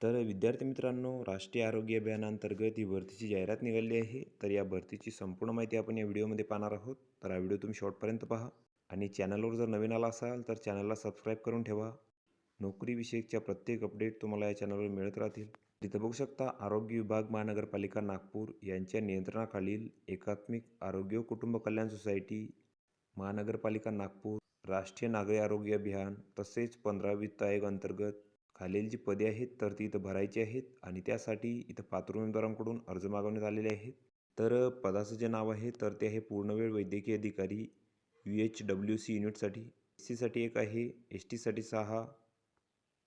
तर विद्यार्थी मित्रांनो, राष्ट्रीय आरोग्य अभियानांतर्गत ही भरतीची जाहिरात निघाली आहे. तर या भरतीची संपूर्ण माहिती आपण या व्हिडिओमध्ये पाहणार आहोत. तर हा व्हिडिओ तुम्ही शेवटपर्यंत पहा आणि चॅनलवर जर नवीन आला असाल तर चॅनलला सबस्क्राईब करून ठेवा. नोकरीविषयीच्या प्रत्येक अपडेट तुम्हाला या चॅनलवर मिळत राहतील. तिथं बघू शकता, आरोग्य विभाग महानगरपालिका नागपूर यांच्या नियंत्रणाखालील एकात्मिक आरोग्य व कुटुंब कल्याण सोसायटी, महानगरपालिका नागपूर, राष्ट्रीय नागरी आरोग्य अभियान तसेच 15 वित्त आयोग अंतर्गत खालील जी पदे आहेत तर ती इथं भरायची आहेत आणि त्यासाठी इथं पात्र उमेदवारांकडून अर्ज मागवण्यात आलेले आहेत. तर पदाचं जे नाव आहे तर ते आहे पूर्णवेळ वैद्यकीय अधिकारी UHWC युनिटसाठी. SC साठी 1 आहे, ST साठी 6,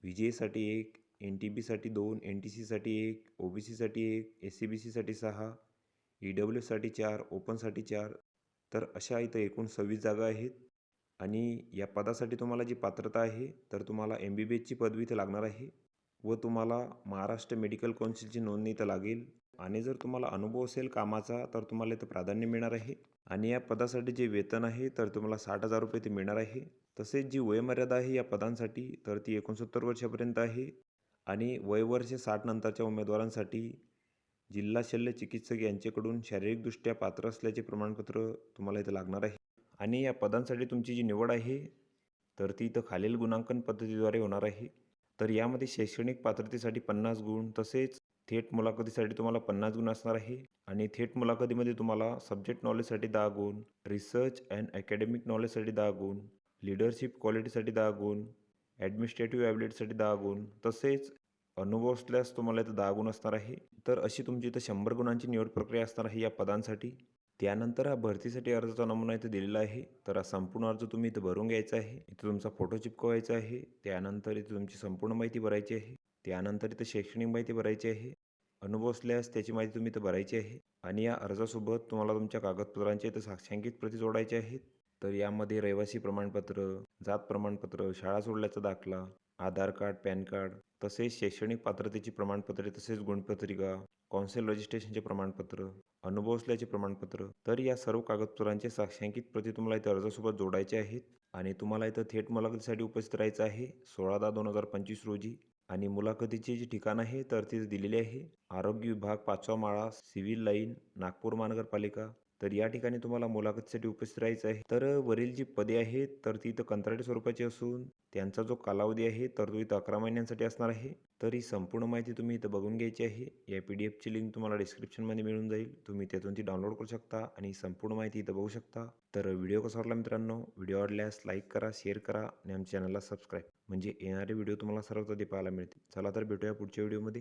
VJ साठी 1, NTB साठी 2, NTC साठी 1, OBC साठी 1, SCBC साठी 6, EWS साठी 4, ओपनसाठी 4. तर अशा इथं एकूण 26 जागा आहेत आणि या पदासाठी तुम्हाला जी पात्रता आहे तर तुम्हाला MBBSची पदवी इथं लागणार आहे व तुम्हाला महाराष्ट्र मेडिकल काउन्सिलची नोंदणी इथं लागेल आणि जर तुम्हाला अनुभव असेल कामाचा तर तुम्हाला इथं प्राधान्य मिळणार आहे आणि या पदासाठी जे वेतन आहे तर तुम्हाला 60,000 रुपये ते मिळणार आहे. तसेच जी वयोमर्यादा आहे या पदांसाठी तर ती 69 वर्षापर्यंत आहे आणि वयवर्ष 60 नंतरच्या उमेदवारांसाठी जिल्हा शल्य चिकित्सक यांच्याकडून शारीरिकदृष्ट्या पात्र असल्याचे प्रमाणपत्र तुम्हाला इथं लागणार आहे. आणि या पदांसाठी तुमची जी निवड आहे तर ती इथं खालील गुणांकन पद्धतीद्वारे होणार आहे. तर यामध्ये शैक्षणिक पात्रतेसाठी 50 गुण, तसेच थेट मुलाखतीसाठी तुम्हाला 50 गुण असणार आहे आणि थेट मुलाखतीमध्ये तुम्हाला सब्जेक्ट नॉलेजसाठी 10 गुण, रिसर्च अँड अकॅडमिक नॉलेजसाठी 10 गुण, लीडरशिप क्वालिटीसाठी 10 गुण, ॲडमिनिस्ट्रेटिव्ह ॲबिलिटीसाठी 10 गुण, तसेच अनुभव असल्यास तुम्हाला इथं 10 गुण असणार आहे. तर अशी तुमची इथं 100 गुणांची निवड प्रक्रिया असणार आहे या पदांसाठी. त्यानंतर हा भरतीसाठी अर्जाचा नमुना इथं दिलेला आहे. तर हा संपूर्ण अर्ज तुम्ही इथं भरून घ्यायचा आहे. इथं तुमचा फोटो चिपकवायचा आहे. त्यानंतर इथं तुमची संपूर्ण माहिती भरायची आहे. त्यानंतर इथं शैक्षणिक माहिती भरायची आहे. अनुभव असल्यास त्याची माहिती तुम्ही इथं भरायची आहे आणि या अर्जासोबत तुम्हाला तुमच्या कागदपत्रांच्या इथं साक्षांकित प्रती जोडायच्या आहेत. तर यामध्ये रहिवासी प्रमाणपत्र, जात प्रमाणपत्र, शाळा सोडल्याचा दाखला, आधार कार्ड, पॅन कार्ड, तसेच शैक्षणिक पात्रतेची प्रमाणपत्रे, तसेच गुणपत्रिका, कौन्सिल रजिस्ट्रेशनचे प्रमाणपत्र, अनुभव असल्याचे प्रमाणपत्र. तर या सर्व कागदपत्रांचे साक्षांकित प्रती तुम्हाला इथं अर्जासोबत जोडायचे आहेत आणि तुम्हाला इथं थेट मुलाखतीसाठी उपस्थित राहायचं आहे 16/10/2025 रोजी. आणि मुलाखतीचे जे ठिकाण आहे तर ते दिलेले आहे आरोग्य विभाग, 5वा माळा, सिव्हिल लाईन, नागपूर महानगरपालिका. तर या ठिकाणी तुम्हाला मुलाखतीसाठी उपस्थित राहायचं आहे. तर वरील जी पदे आहेत तर ती इथं कंत्राटी स्वरूपाची असून त्यांचा जो कालावधी आहे तर तो इथं 11 महिन्यांसाठी असणार आहे. तर ही संपूर्ण माहिती तुम्ही इथं बघून घ्यायची आहे. या PDFची लिंक तुम्हाला डिस्क्रिप्शनमध्ये मिळून जाईल. तुम्ही त्यातून ती डाउनलोड करू शकता आणि संपूर्ण माहिती इथं बघू शकता. तर व्हिडिओ कसा वाटला मित्रांनो? व्हिडिओ आवडल्यास लाईक करा, शेअर करा आणि आमच्या चॅनलला सबस्क्राईब, म्हणजे येणारे व्हिडिओ तुम्हाला सर्वात आधी पाहायला मिळतील. चला तर भेटूया पुढच्या व्हिडिओमध्ये.